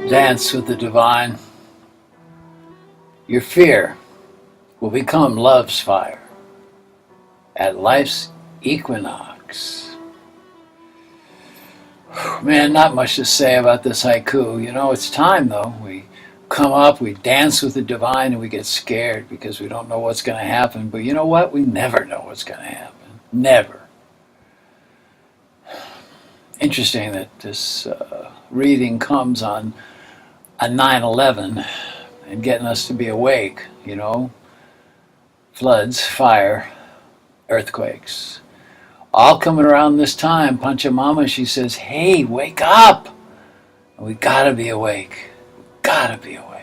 Dance with the divine. Your fear will become love's fire at life's equinox. Man, not much to say about this haiku. You know, it's time though. We come up, we dance with the divine, and we get scared because we don't know what's going to happen. But you know what? We never know what's going to happen. Never. Interesting that this reading comes on a 9/11 and getting us to be awake, you know. Floods, fire, earthquakes. All coming around this time. Pachamama, she says, hey, wake up! And we gotta be awake. Gotta be awake.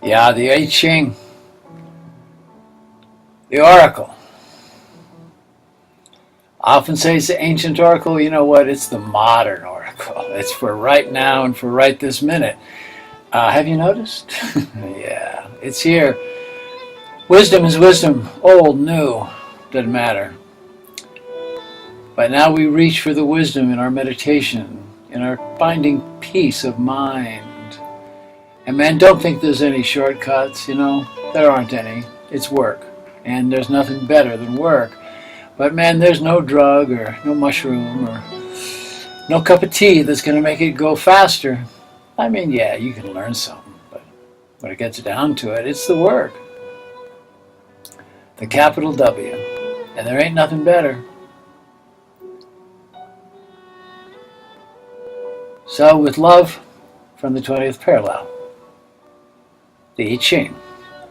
Yeah, the Ching, the oracle. I often say it's the ancient oracle. You know what? It's the modern oracle. It's for right now and for right this minute. Have you noticed? Yeah, it's here. Wisdom is wisdom. Old, new, doesn't matter. By now we reach for the wisdom in our meditation, in our finding peace of mind. And man, don't think there's any shortcuts, you know. There aren't any. It's work. And there's nothing better than work. But man, there's no drug or no mushroom or no cup of tea that's going to make it go faster. I mean, yeah, you can learn something, but when it gets down to it, it's the work. The capital W. And there ain't nothing better. So with love from the 20th parallel, the I Ching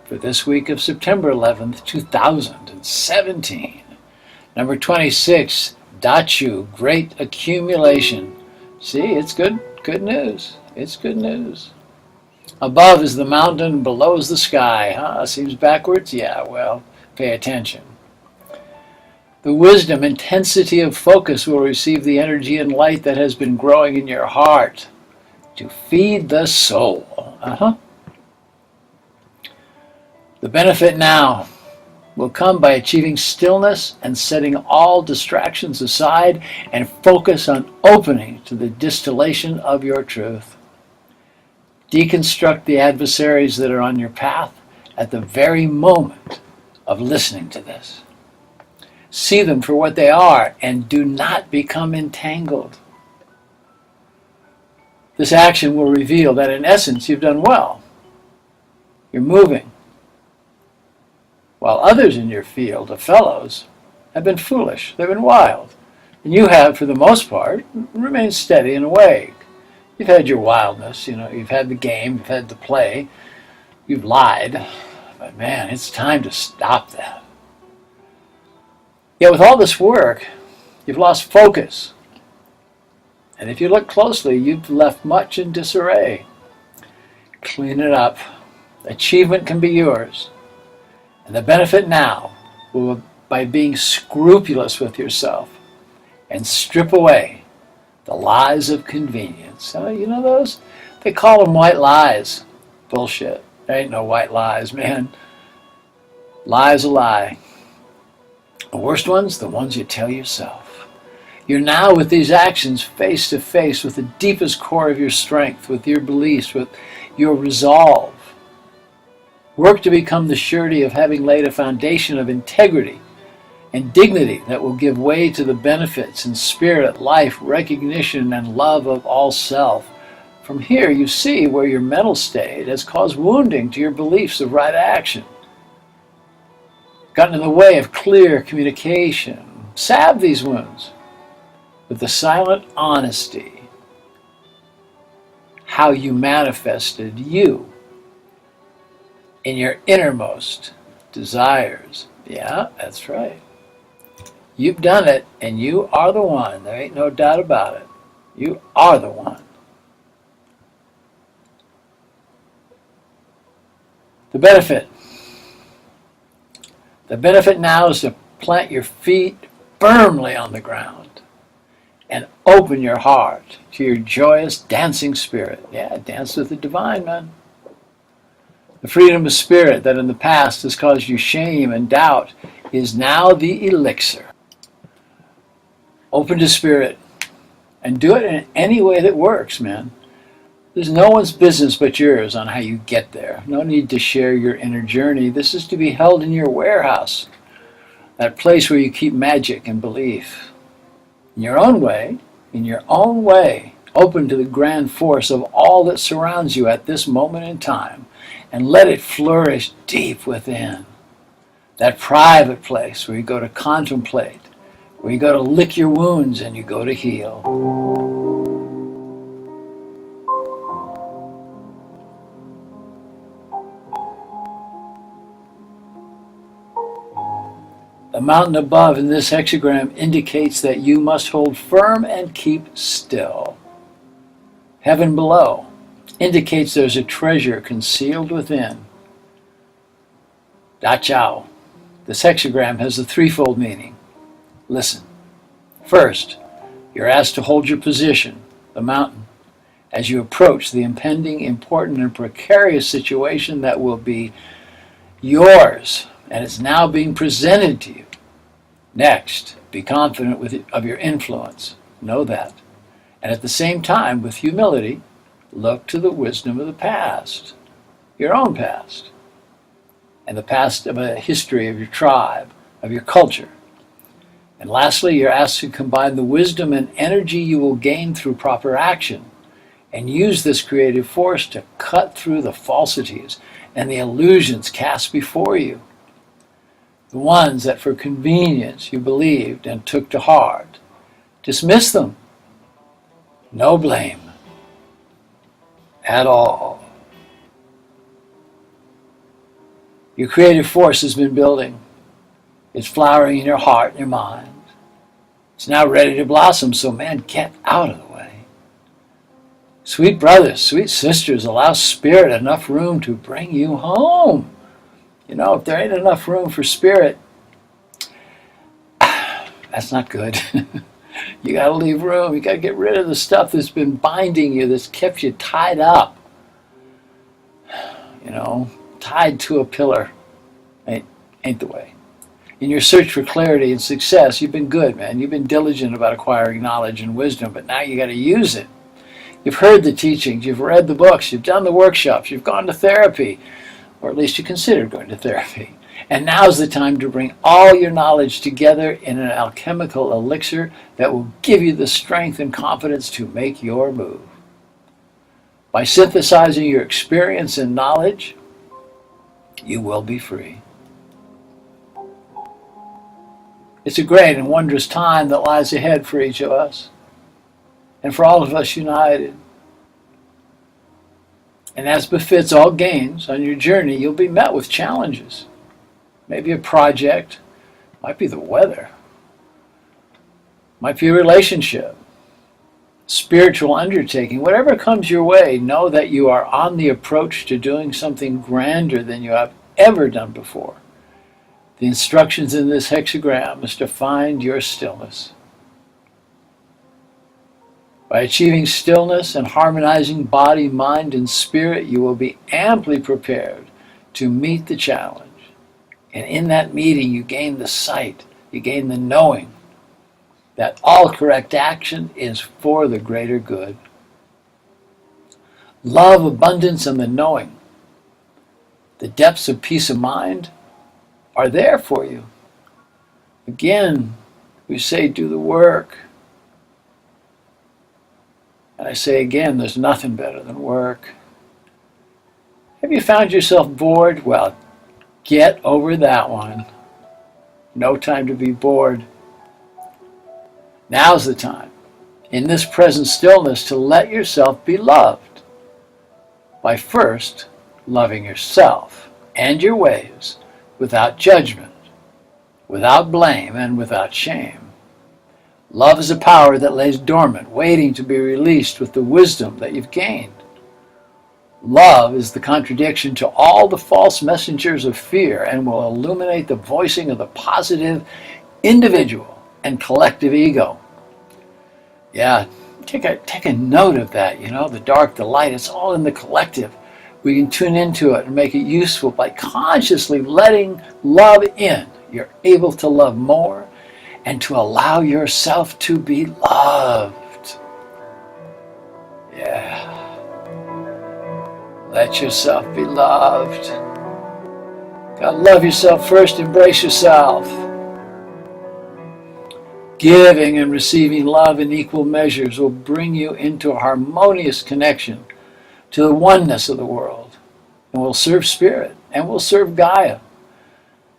for this week of September 11th, 2017. Number 26, Dachu, Great Accumulation. See, it's good news. It's good news. Above is the mountain, below is the sky. Huh? Seems backwards? Yeah, well, pay attention. The wisdom, intensity of focus will receive the energy and light that has been growing in your heart to feed the soul. The benefit now will come by achieving stillness and setting all distractions aside and focus on opening to the distillation of your truth. Deconstruct the adversaries that are on your path at the very moment of listening to this. See them for what they are and do not become entangled. This action will reveal that in essence you've done well. You're moving. While others in your field of fellows have been foolish, they've been wild, and you have, for the most part, remained steady and awake. You've had your wildness, you know, you've had the game, you've had the play, you've lied, but man, it's time to stop that. Yet with all this work, you've lost focus, and if you look closely, you've left much in disarray. Clean it up. Achievement can be yours. And the benefit now will by being scrupulous with yourself and strip away the lies of convenience. You know those? They call them white lies. Bullshit. There ain't no white lies, man. Lie's a lie. The worst ones, the ones you tell yourself. You're now with these actions face to face with the deepest core of your strength, with your beliefs, with your resolve. Work to become the surety of having laid a foundation of integrity and dignity that will give way to the benefits in spirit, life, recognition, and love of all self. From here, you see where your mental state has caused wounding to your beliefs of right action, gotten in the way of clear communication. Salve these wounds with the silent honesty, how you manifested you in your innermost desires. Yeah, that's right. You've done it, and you are the one. There ain't no doubt about it. You are the one. The benefit. The benefit now is to plant your feet firmly on the ground and Open your heart to your joyous dancing spirit. Yeah, dance with the divine, man. The freedom of spirit that in the past has caused you shame and doubt is now the elixir. Open to spirit and do it in any way that works, man. There's no one's business but yours on how you get there. No need to share your inner journey. This is to be held in your warehouse, that place where you keep magic and belief. In your own way, open to the grand force of all that surrounds you at this moment in time, and let it flourish deep within. That private place where you go to contemplate, where you go to lick your wounds and you go to heal. The mountain above in this hexagram indicates that you must hold firm and keep still. Heaven below indicates there's a treasure concealed within. Da Chao. This hexagram has a threefold meaning. Listen. First, you're asked to hold your position, the mountain, as you approach the impending, important, and precarious situation that will be yours, and it's now being presented to you. Next, be confident of your influence. Know that. And at the same time, with humility, look to the wisdom of the past, your own past, and the past of a history of your tribe, of your culture. And lastly, you're asked to combine the wisdom and energy you will gain through proper action and use this creative force to cut through the falsities and the illusions cast before you. The ones that for convenience you believed and took to heart. Dismiss them. No blame at all. Your creative force has been building. It's flowering in your heart and your mind. It's now ready to blossom, so man, get out of the way. Sweet brothers, sweet sisters, allow spirit enough room to bring you home. You know, if there ain't enough room for spirit, that's not good. You got to leave room. You got to get rid of the stuff that's been binding you, that's kept you tied up. You know, tied to a pillar. Ain't the way. In your search for clarity and success, you've been good, man. You've been diligent about acquiring knowledge and wisdom, but now you got to use it. You've heard the teachings, you've read the books, you've done the workshops, you've gone to therapy, or at least you considered going to therapy. And now's the time to bring all your knowledge together in an alchemical elixir that will give you the strength and confidence to make your move. By synthesizing your experience and knowledge, you will be free. It's a great and wondrous time that lies ahead for each of us, and for all of us united. And as befits all gains on your journey, you'll be met with challenges. Maybe a project, might be the weather, might be a relationship, spiritual undertaking. Whatever comes your way, know that you are on the approach to doing something grander than you have ever done before. The instructions in this hexagram is to find your stillness. By achieving stillness and harmonizing body, mind, and spirit, you will be amply prepared to meet the challenge. And in that meeting, you gain the sight, you gain the knowing that all correct action is for the greater good. Love, abundance, and the knowing, the depths of peace of mind, are there for you. Again, we say do the work. And I say again, there's nothing better than work. Have you found yourself bored? Well, get over that one. No time to be bored. Now's the time, in this present stillness, to let yourself be loved by first loving yourself and your ways without judgment, without blame, and without shame. Love is a power that lays dormant, waiting to be released with the wisdom that you've gained. Love is the contradiction to all the false messengers of fear and will illuminate the voicing of the positive individual and collective ego. Yeah, take a note of that, the dark, the light, it's all in the collective. We can tune into it and make it useful by consciously letting love in. You're able to love more and to allow yourself to be loved. Yeah. Let yourself be loved. Gotta love yourself first, embrace yourself. Giving and receiving love in equal measures will bring you into a harmonious connection to the oneness of the world, and will serve Spirit, and will serve Gaia,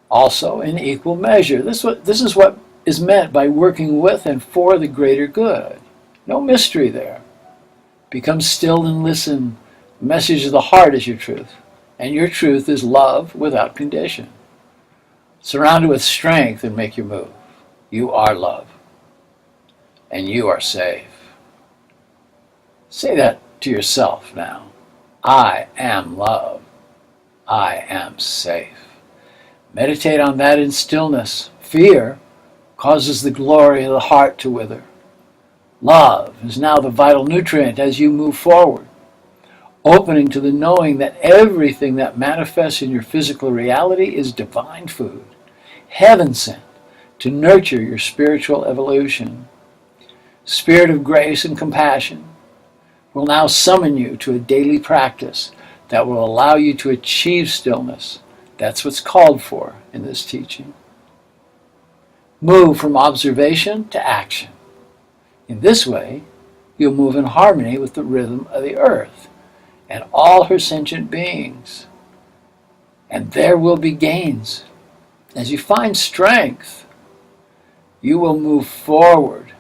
also in equal measure. This is what is meant by working with and for the greater good. No mystery there. Become still and listen. The message of the heart is your truth, and your truth is love without condition. Surround it with strength and make your move. You are love, and you are safe. Say that to yourself now. I am love. I am safe. Meditate on that in stillness. Fear causes the glory of the heart to wither. Love is now the vital nutrient as you move forward, opening to the knowing that everything that manifests in your physical reality is divine food, heaven sent to nurture your spiritual evolution. Spirit of grace and compassion will now summon you to a daily practice that will allow you to achieve stillness. That's what's called for in this teaching. Move from observation to action. In this way, you'll move in harmony with the rhythm of the earth and all her sentient beings. And there will be gains. As you find strength, you will move forward,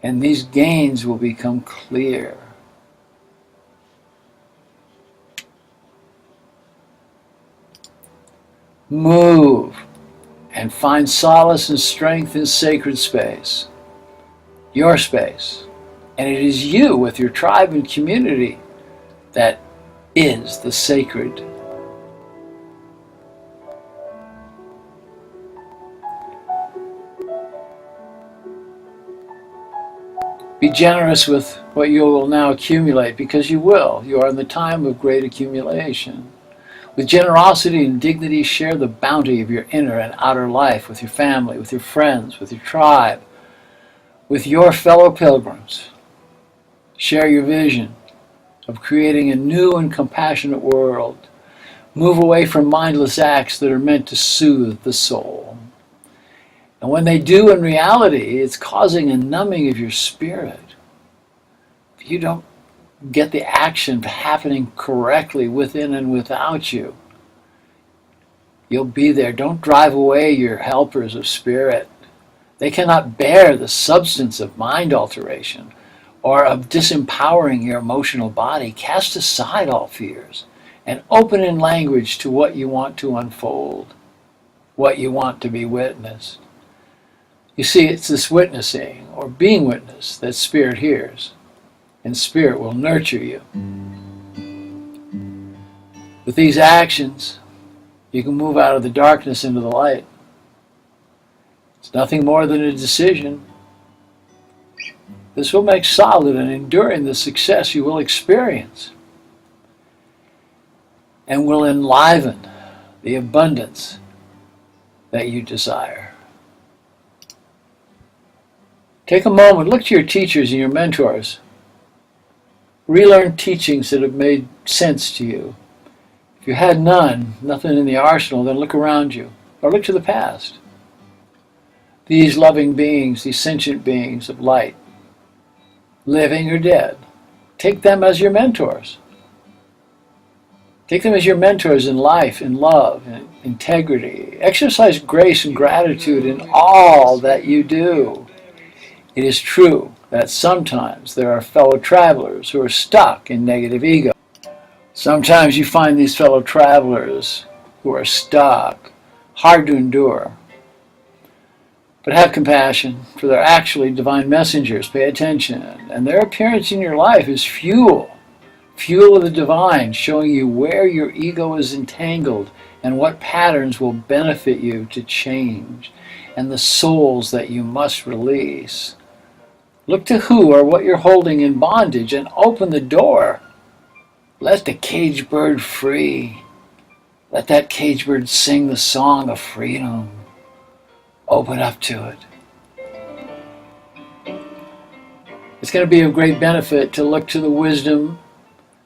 and these gains will become clear. Move and find solace and strength in sacred space, your space. And it is you with your tribe and community that is the sacred. Be generous with what you will now accumulate, because you will. You are in the time of great accumulation. With generosity and dignity, share the bounty of your inner and outer life with your family, with your friends, with your tribe, with your fellow pilgrims. Share your vision of creating a new and compassionate world. Move away from mindless acts that are meant to soothe the soul. And when they do in reality, it's causing a numbing of your spirit. If you don't get the action happening correctly within and without you, you'll be there. Don't drive away your helpers of spirit. They cannot bear the substance of mind alteration or of disempowering your emotional body. Cast aside all fears and open in language to what you want to unfold, what you want to be witnessed. You see, it's this witnessing or being witnessed that Spirit hears, and Spirit will nurture you. With these actions, you can move out of the darkness into the light. It's nothing more than a decision. This will make solid and enduring the success you will experience, and will enliven the abundance that you desire. Take a moment, look to your teachers and your mentors. Relearn teachings that have made sense to you. If you had none, nothing in the arsenal, then look around you, or look to the past. These loving beings, these sentient beings of light, living or dead, take them as your mentors. Take them as your mentors in life, in love, in integrity. Exercise grace and gratitude in all that you do. It is true that sometimes there are fellow travelers who are stuck in negative ego. Sometimes you find these fellow travelers who are stuck, hard to endure. But have compassion, for they're actually divine messengers. Pay attention. And their appearance in your life is fuel of the divine, showing you where your ego is entangled and what patterns will benefit you to change, and the souls that you must release. Look to who or what you're holding in bondage and open the door. Let the cage bird free. Let that cage bird sing the song of freedom. Open up to it. It's going to be of great benefit to look to the wisdom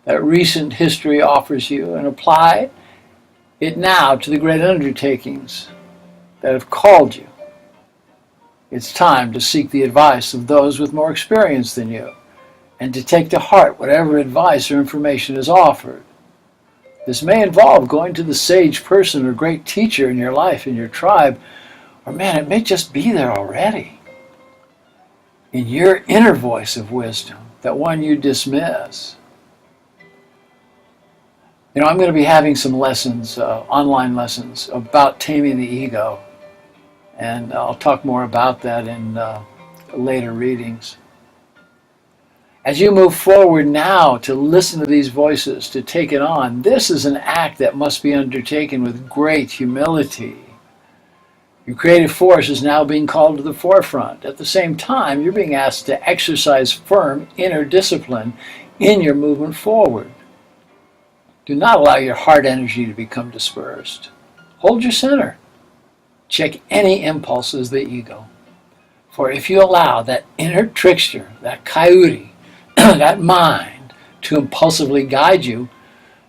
that recent history offers you and apply it now to the great undertakings that have called you. It's time to seek the advice of those with more experience than you and to take to heart whatever advice or information is offered. This may involve going to the sage person or great teacher in your life, in your tribe, or man, it may just be there already. In your inner voice of wisdom, that one you dismiss. You know, I'm going to be having some lessons, online lessons, about taming the ego. And I'll talk more about that in later readings. As you move forward now to listen to these voices, to take it on, this is an act that must be undertaken with great humility. Your creative force is now being called to the forefront. At the same time, you're being asked to exercise firm inner discipline in your movement forward. Do not allow your heart energy to become dispersed. Hold your center. Check any impulses of the ego. For if you allow that inner trickster, that coyote, that mind, to impulsively guide you,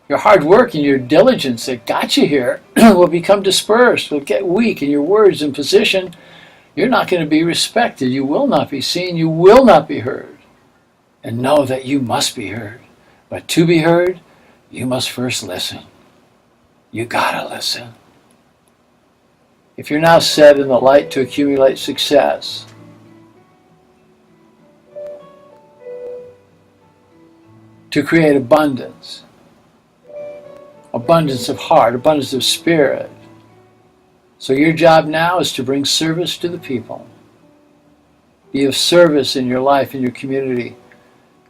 your hard work and your diligence that got you here will become dispersed, will get weak, and your words and position, you're not going to be respected. You will not be seen. You will not be heard. And know that you must be heard. But to be heard, you must first listen. You gotta listen. If you're now set in the light to accumulate success, to create abundance, abundance of heart, abundance of spirit. So your job now is to bring service to the people. Be of service in your life, in your community.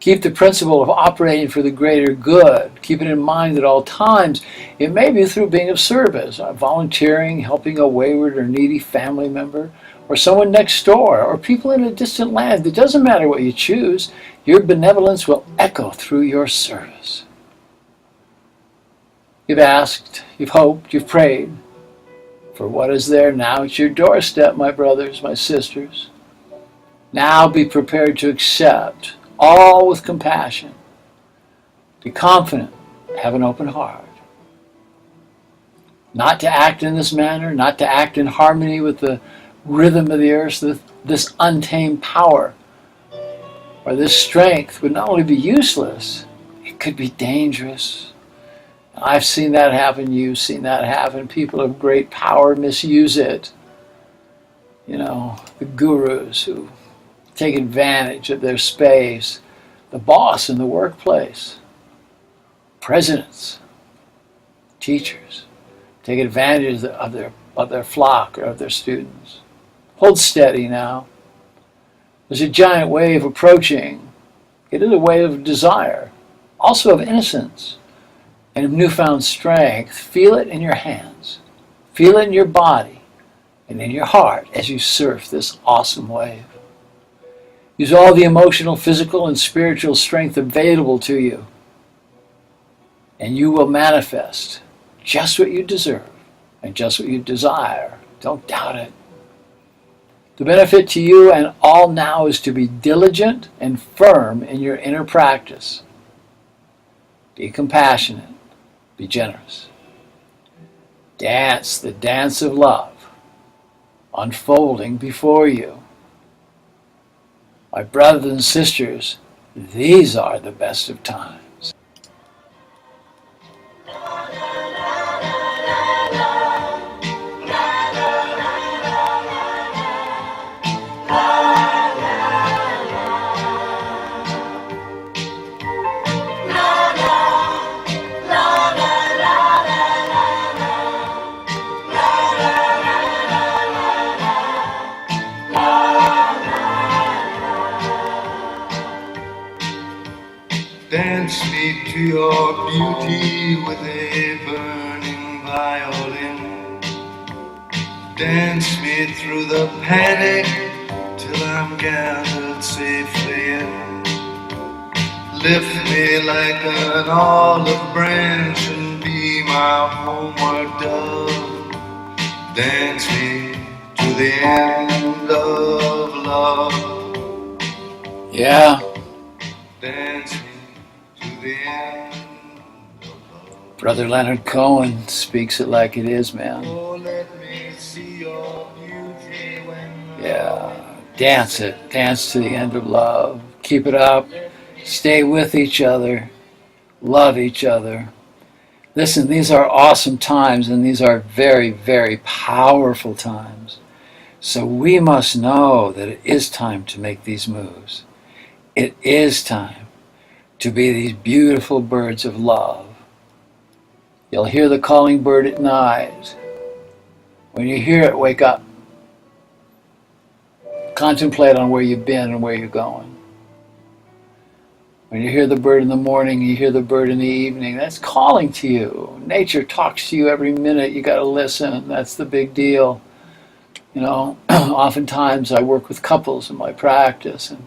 Keep the principle of operating for the greater good. Keep it in mind at all times. It may be through being of service, volunteering, helping a wayward or needy family member, or someone next door, or people in a distant land. It doesn't matter what you choose. Your benevolence will echo through your service. You've asked, you've hoped, you've prayed for what is there now at your doorstep, my brothers, my sisters. Now be prepared to accept, all with compassion. Be confident, have an open heart. Not to act in this manner, not to act in harmony with the rhythm of the earth, this untamed power or this strength would not only be useless, it could be dangerous. I've seen that happen, you've seen that happen. People of great power misuse it. You know, the gurus who take advantage of their space, the boss in the workplace, presidents, teachers, take advantage of their flock or of their students. Hold steady now. There's a giant wave approaching. It is a wave of desire, also of innocence, and of newfound strength. Feel it in your hands. Feel it in your body and in your heart as you surf this awesome wave. Use all the emotional, physical, and spiritual strength available to you, and you will manifest just what you deserve and just what you desire. Don't doubt it. The benefit to you and all now is to be diligent and firm in your inner practice. Be compassionate. Be generous. Dance the dance of love unfolding before you. My brothers and sisters, these are the best of times. Dance me to your beauty with a burning violin. Dance me through the panic till I'm gathered anchored safely in. Lift me like an olive branch and be my homeward dove. Dance me to the end of love. Yeah. Dance me to the end of love. Brother Leonard Cohen speaks it like it is, man. Oh, let me see your beauty when Yeah. Dance it. Dance to the end of love. Keep it up. Stay with each other. Love each other. Listen, these are awesome times, and these are very, very powerful times. So we must know that it is time to make these moves. It is time to be these beautiful birds of love. You'll hear the calling bird at night. When you hear it, wake up. Contemplate on where you've been and where you're going. When you hear the bird in the morning, you hear the bird in the evening, that's calling to you. Nature talks to you every minute. You got to listen. That's the big deal. You know, oftentimes I work with couples in my practice, and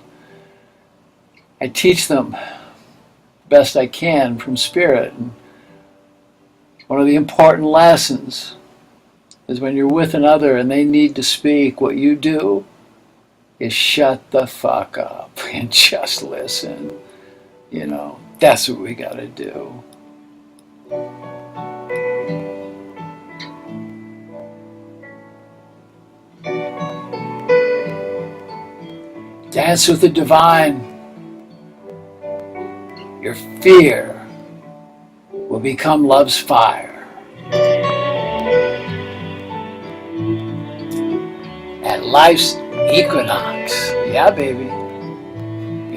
I teach them best I can from spirit. And one of the important lessons is when you're with another and they need to speak, what you do is shut the fuck up and just listen. You know, that's what we got to do. Dance with the divine. Your fear will become love's fire. At life's equinox. Yeah, baby.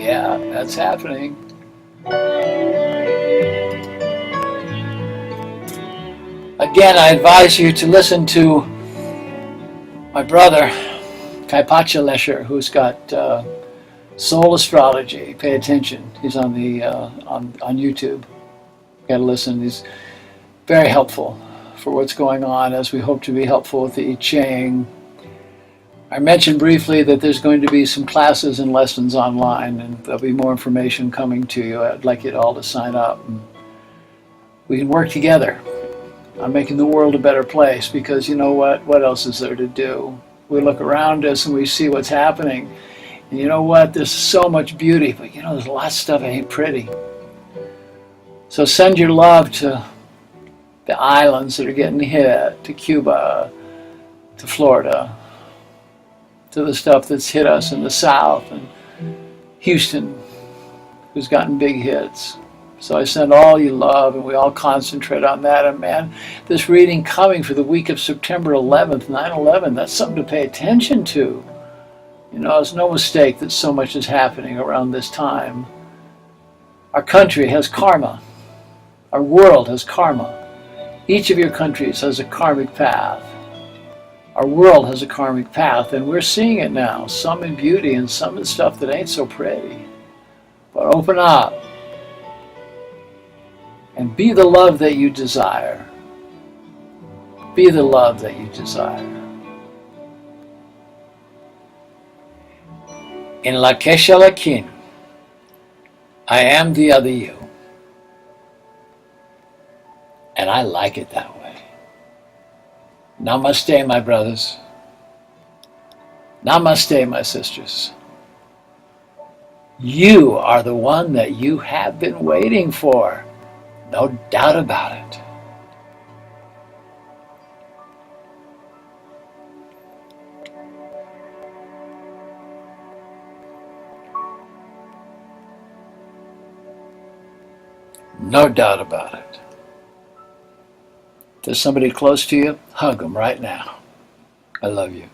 Yeah, that's happening. Again, I advise you to listen to my brother, Kaipacha Lesher, who's got Soul Astrology. Pay attention. He's on the on YouTube. Got to listen. He's very helpful for what's going on, as we hope to be helpful with the Ching. I mentioned briefly that there's going to be some classes and lessons online, and there'll be more information coming to you. I'd like you all to sign up. And we can work together on making the world a better place, because you know what? What else is there to do? We look around us and we see what's happening. And you know what? There's so much beauty, but you know, there's a lot of stuff that ain't pretty. So send your love to the islands that are getting hit, to Cuba, to Florida, to the stuff that's hit us in the South, and Houston, who's gotten big hits. So I send all you love, and we all concentrate on that. And man, this reading coming for the week of September 11th, 9/11, that's something to pay attention to. You know, it's no mistake that so much is happening around this time. Our country has karma. Our world has karma. Each of your countries has a karmic path. Our world has a karmic path, and we're seeing it now, some in beauty and some in stuff that ain't so pretty. But open up and be the love that you desire. Be the love that you desire. In La Kesha Lakin, I am the other you. And I like it that way. Namaste, my brothers. Namaste, my sisters. You are the one that you have been waiting for. No doubt about it. No doubt about it. If there's somebody close to you, hug them right now. I love you.